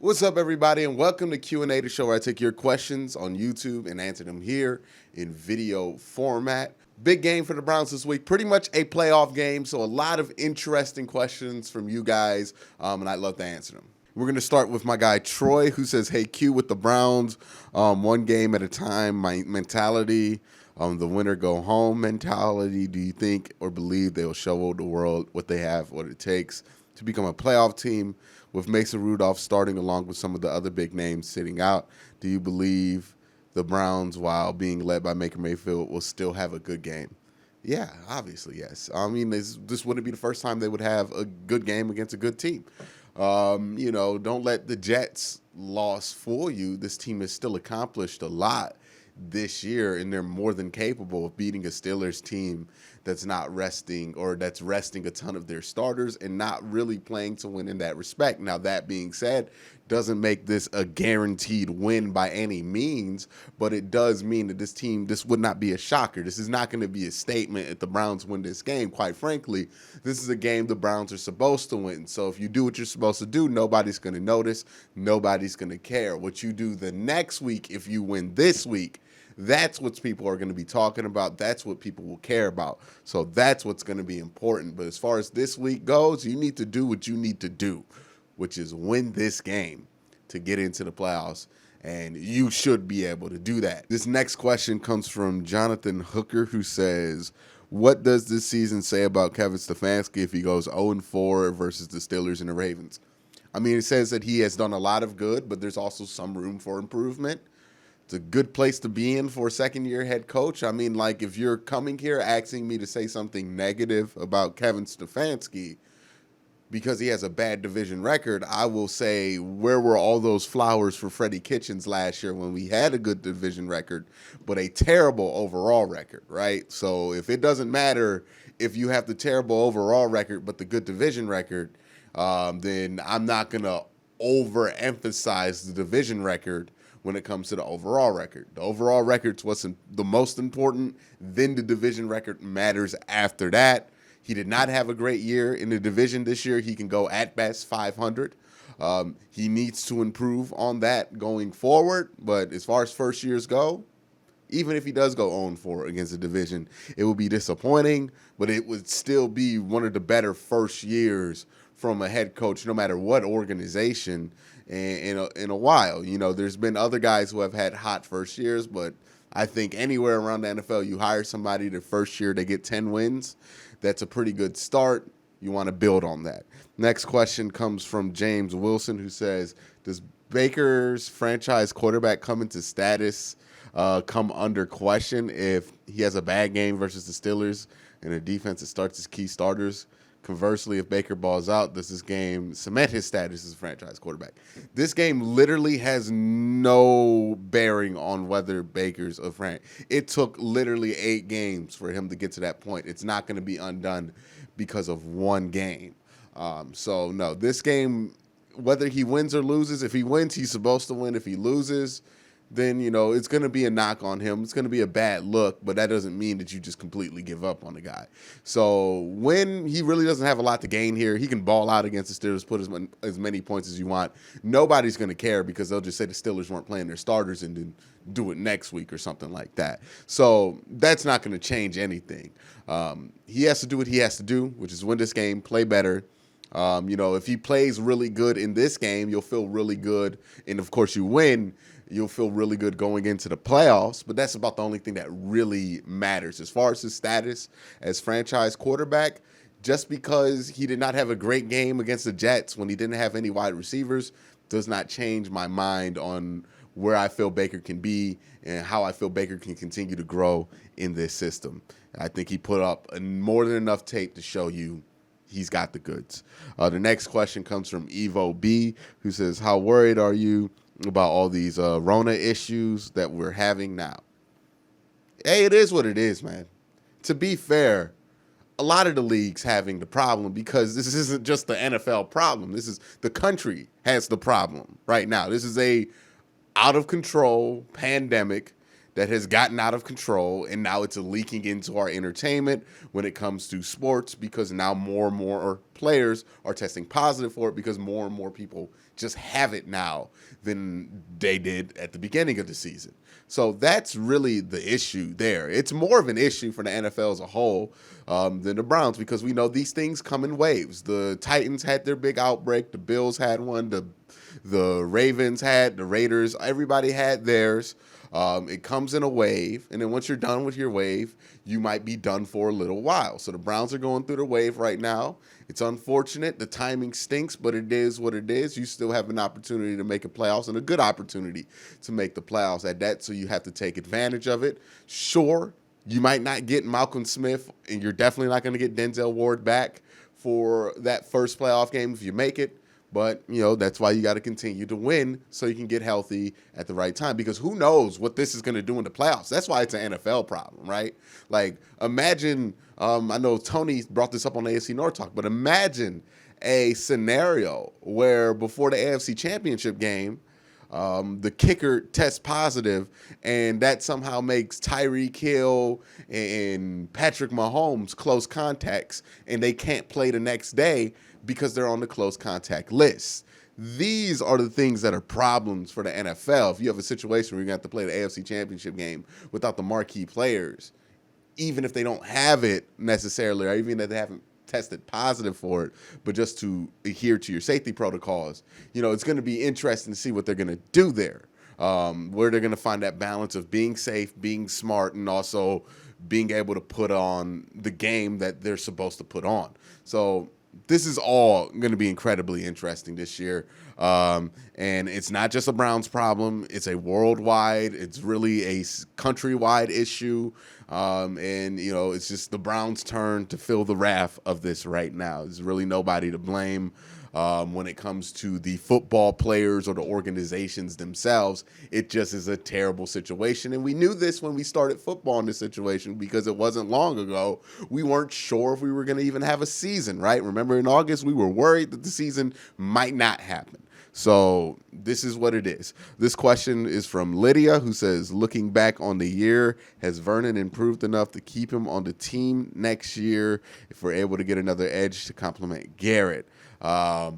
What's up, everybody, and welcome to Q&A, the show where I take your questions on YouTube and answer them here in video format. Big game for the Browns this week, pretty much a playoff game, so a lot of interesting questions from you guys, and I'd love to answer them. We're going to start with my guy Troy, who says, hey, Q, with the Browns, one game at a time, my mentality, the winner go home mentality, do you think or believe they'll show the world what they have, what it takes to become a playoff team with Mason Rudolph starting along with some of the other big names sitting out? Do you believe the Browns, while being led by Baker Mayfield, will still have a good game? Yeah, obviously, yes. I mean, this wouldn't be the first time they would have a good game against a good team. Don't let the Jets loss fool you. This team has still accomplished a lot this year, and they're more than capable of beating a Steelers team that's not resting, or that's resting a ton of their starters and not really playing to win in that respect. Now, that being said, doesn't make this a guaranteed win by any means, but it does mean that this would not be a shocker. This is not going to be a statement if the Browns win this game. Quite frankly, this is a game the Browns are supposed to win. So if you do what you're supposed to do, nobody's going to notice. Nobody's going to care. What you do the next week, if you win this week, that's what people are going to be talking about. That's what people will care about. So that's what's going to be important. But as far as this week goes, you need to do what you need to do, which is win this game to get into the playoffs. And you should be able to do that. This next question comes from Jonathan Hooker, who says, what does this season say about Kevin Stefanski if he goes 0-4 versus the Steelers and the Ravens? I mean, it says that he has done a lot of good, but there's also some room for improvement. It's a good place to be in for a second-year head coach. I mean, like, if you're coming here asking me to say something negative about Kevin Stefanski because he has a bad division record, I will say, where were all those flowers for Freddie Kitchens last year when we had a good division record, but a terrible overall record, right? So if it doesn't matter if you have the terrible overall record but the good division record, then I'm not going to overemphasize the division record when it comes to the overall record. The overall record's what's the most important. Then the division record matters after that. He did not have a great year in the division this year. He can go at best 500. He needs to improve on that going forward. But as far as first years go, even if he does go 0-4 against the division, it will be disappointing, but it would still be one of the better first years from a head coach, no matter what organization, in a while. You know, there's been other guys who have had hot first years, but I think anywhere around the NFL, you hire somebody the first year, they get 10 wins. That's a pretty good start. You want to build on that. Next question comes from James Wilson, who says, does Baker's franchise quarterback come into status, come under question if he has a bad game versus the Steelers and a defense that starts his key starters? Conversely, if Baker balls out, does this game cement his status as a franchise quarterback? This game literally has no bearing on whether Baker's a franchise. It took literally 8 games for him to get to that point. It's not going to be undone because of one game. So, no, this game, whether he wins or loses, if he wins, he's supposed to win. If he loses, then, it's going to be a knock on him. It's going to be a bad look, but that doesn't mean that you just completely give up on the guy. So when he really doesn't have a lot to gain here, he can ball out against the Steelers, put as many points as you want. Nobody's going to care because they'll just say the Steelers weren't playing their starters and then do it next week or something like that. So that's not going to change anything. He has to do what he has to do, which is win this game, play better. If he plays really good in this game, you'll feel really good. And, of course, you win, you'll feel really good going into the playoffs, but that's about the only thing that really matters. As far as his status as franchise quarterback, just because he did not have a great game against the Jets when he didn't have any wide receivers does not change my mind on where I feel Baker can be and how I feel Baker can continue to grow in this system. I think he put up more than enough tape to show you he's got the goods. The next question comes from Evo B, who says, how worried are you about all these RONA issues that we're having now? Hey, it is what it is, man. To be fair, a lot of the leagues having the problem because this isn't just the NFL problem. This is the country has the problem right now. This is a out of control pandemic that has gotten out of control, and now it's leaking into our entertainment when it comes to sports, because now more and more players are testing positive for it, because more and more people just have it now than they did at the beginning of the season. So that's really the issue there. It's more of an issue for the NFL as a whole than the Browns, because we know these things come in waves. The Titans had their big outbreak. The Bills had one. The Ravens had, the Raiders, everybody had theirs. It comes in a wave, and then once you're done with your wave, you might be done for a little while. So the Browns are going through the wave right now. It's unfortunate. The timing stinks, but it is what it is. You still have an opportunity to make a playoffs, and a good opportunity to make the playoffs at that, so you have to take advantage of it. Sure, you might not get Malcolm Smith, and you're definitely not going to get Denzel Ward back for that first playoff game if you make it. But, that's why you got to continue to win so you can get healthy at the right time, because who knows what this is going to do in the playoffs. That's why it's an NFL problem, right? Like, imagine, I know Tony brought this up on AFC North Talk, but imagine a scenario where before the AFC Championship game, the kicker tests positive, and that somehow makes Tyreek Hill and Patrick Mahomes close contacts, and they can't play the next day because they're on the close contact list. These are the things that are problems for the NFL. If you have a situation where you're going to have to play the AFC Championship game without the marquee players, even if they don't have it necessarily, or even if they haven't tested positive for it, but just to adhere to your safety protocols, it's going to be interesting to see what they're going to do there, where they're going to find that balance of being safe, being smart, and also being able to put on the game that they're supposed to put on. So this is all going to be incredibly interesting this year. And it's not just a Browns problem. It's a worldwide, it's really a countrywide issue. And, it's just the Browns' turn to feel the wrath of this right now. There's really nobody to blame when it comes to the football players or the organizations themselves. It just is a terrible situation. And we knew this when we started football in this situation, because it wasn't long ago. We weren't sure if we were going to even have a season, right? Remember in August, we were worried that the season might not happen. So this is what it is. This question is from Lydia, who says, looking back on the year, has Vernon improved enough to keep him on the team next year if we're able to get another edge to complement Garrett? I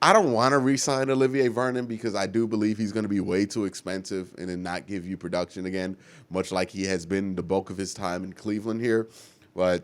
don't want to re-sign Olivier Vernon, because I do believe he's going to be way too expensive and then not give you production again, much like he has been the bulk of his time in Cleveland here. But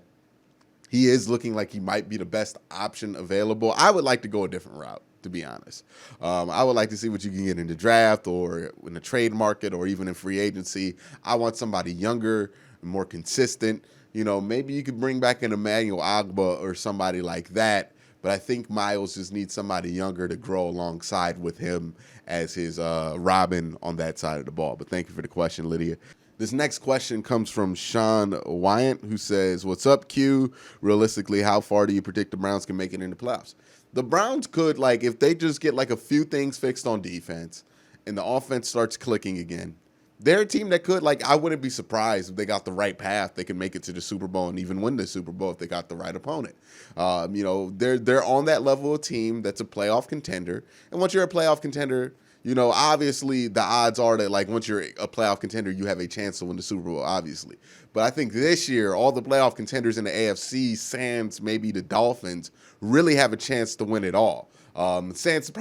he is looking like he might be the best option available. I would like to go a different route, to be honest. I would like to see what you can get in the draft or in the trade market or even in free agency. I want somebody younger, more consistent. Maybe you could bring back an Emmanuel Ogbah or somebody like that. But I think Miles just needs somebody younger to grow alongside with him as his Robin on that side of the ball. But thank you for the question, Lydia. This next question comes from Sean Wyant, who says, what's up, Q? Realistically, how far do you predict the Browns can make it in the playoffs? The Browns could, if they just get a few things fixed on defense and the offense starts clicking again, they're a team that could, I wouldn't be surprised if they got the right path. They can make it to the Super Bowl and even win the Super Bowl if they got the right opponent. They're on that level of team that's a playoff contender. And once you're a playoff contender, obviously the odds are that, once you're a playoff contender, you have a chance to win the Super Bowl, obviously. But I think this year, all the playoff contenders in the AFC, sans maybe the Dolphins, really have a chance to win it all. Sans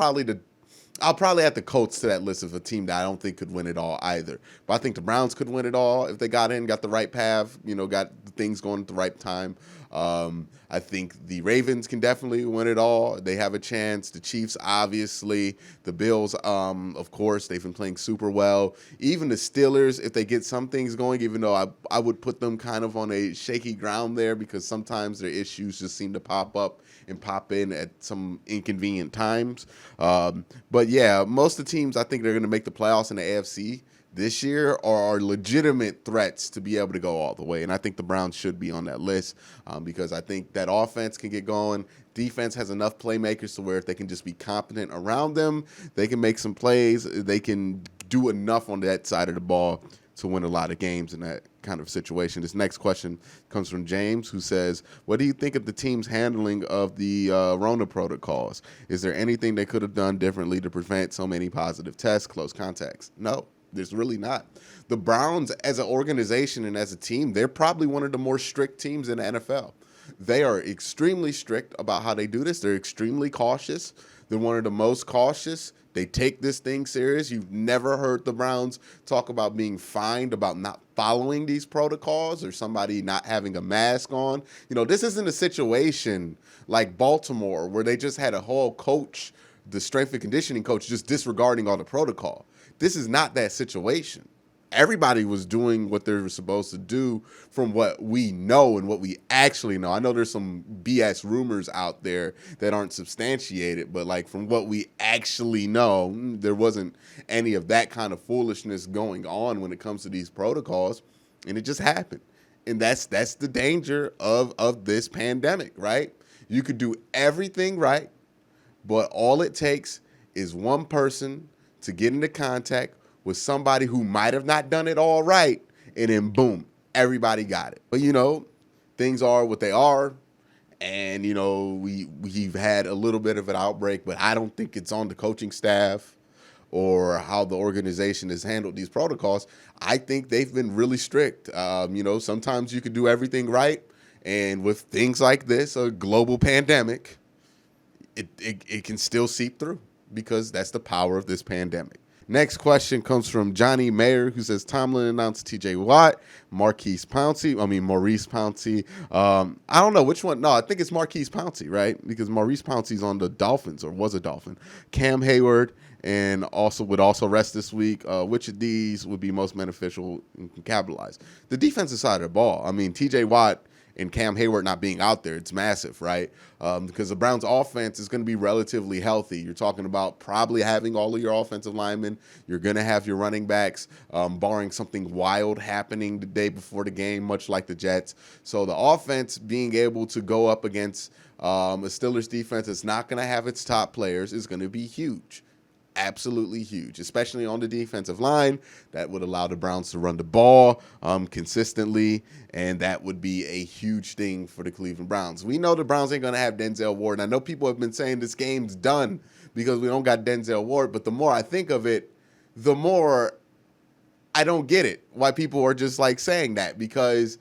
I'll probably add the Colts to that list of a team that I don't think could win it all either. But I think the Browns could win it all if they got the right path, got things going at the right time. I think the Ravens can definitely win it all. They have a chance. The Chiefs, obviously. The Bills, of course, they've been playing super well. Even the Steelers, if they get some things going, even though I would put them kind of on a shaky ground there, because sometimes their issues just seem to pop up and pop in at some inconvenient times. But yeah, most of the teams I think they're going to make the playoffs in the AFC this year are legitimate threats to be able to go all the way. And I think the Browns should be on that list because I think that offense can get going. Defense has enough playmakers to where if they can just be competent around them, they can make some plays. They can do enough on that side of the ball to win a lot of games. And kind of situation. This next question comes from James, who says, what do you think of the team's handling of the RONA protocols? Is there anything they could have done differently to prevent so many positive tests, close contacts? No, there's really not. The Browns, as an organization and as a team, they're probably one of the more strict teams in the NFL. They are extremely strict about how they do this. They're extremely cautious. They're one of the most cautious. They take this thing serious. You've never heard the Browns talk about being fined about not following these protocols or somebody not having a mask on. You know, this isn't a situation like Baltimore where they just had a whole coach, the strength and conditioning coach, just disregarding all the protocol. This is not that situation. Everybody was doing what they were supposed to do from what we know and what we actually know. I know there's some BS rumors out there that aren't substantiated, but like from what we actually know, there wasn't any of that kind of foolishness going on when it comes to these protocols, and it just happened. And that's the danger of this pandemic, right? You could do everything right, but all it takes is one person to get into contact with somebody who might have not done it all right, and then boom, everybody got it. But, you know, things are what they are, and, you know, we've had a little bit of an outbreak, but I don't think it's on the coaching staff or how the organization has handled these protocols. I think they've been really strict. You know, sometimes you can do everything right, and with things like this, a global pandemic, it can still seep through because that's the power of this pandemic. Next question comes from Johnny Mayer, who says, Tomlin announced TJ Watt, Maurice Pouncey. I don't know which one. No, I think it's Maurice Pouncey, right? Because Maurice Pouncey's on the Dolphins, or was a Dolphin. Cam Hayward, and would also rest this week. Which of these would be most beneficial and can capitalize? The defensive side of the ball. I mean, TJ Watt and Cam Hayward not being out there, it's massive, right? Because the Browns' offense is going to be relatively healthy. You're talking about probably having all of your offensive linemen. You're going to have your running backs, barring something wild happening the day before the game, much like the Jets. So the offense being able to go up against a Steelers defense that's not going to have its top players is going to be huge. Absolutely huge, especially on the defensive line. That would allow the Browns to run the ball consistently, and that would be a huge thing for the Cleveland Browns. We know the Browns ain't going to have Denzel Ward, and I know people have been saying this game's done because we don't got Denzel Ward, but the more I think of it, the more I don't get it, why people are just like saying that, because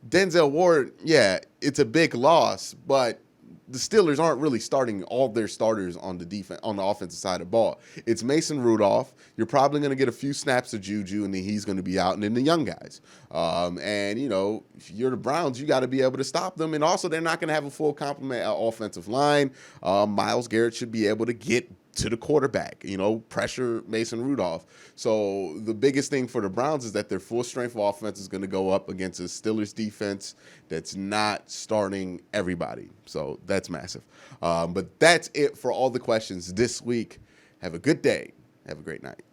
Denzel Ward, yeah, it's a big loss, but the Steelers aren't really starting all their starters on the offensive side of the ball. It's Mason Rudolph. You're probably going to get a few snaps of Juju, and then he's going to be out, and then the young guys. And, you know, if you're the Browns, you got to be able to stop them. And also, they're not going to have a full complement of offensive line. Myles Garrett should be able to get to the quarterback, you know, pressure Mason Rudolph. So the biggest thing for the Browns is that their full strength offense is going to go up against a Steelers defense that's not starting everybody. So that's massive. But that's it for all the questions this week. Have a good day. Have a great night.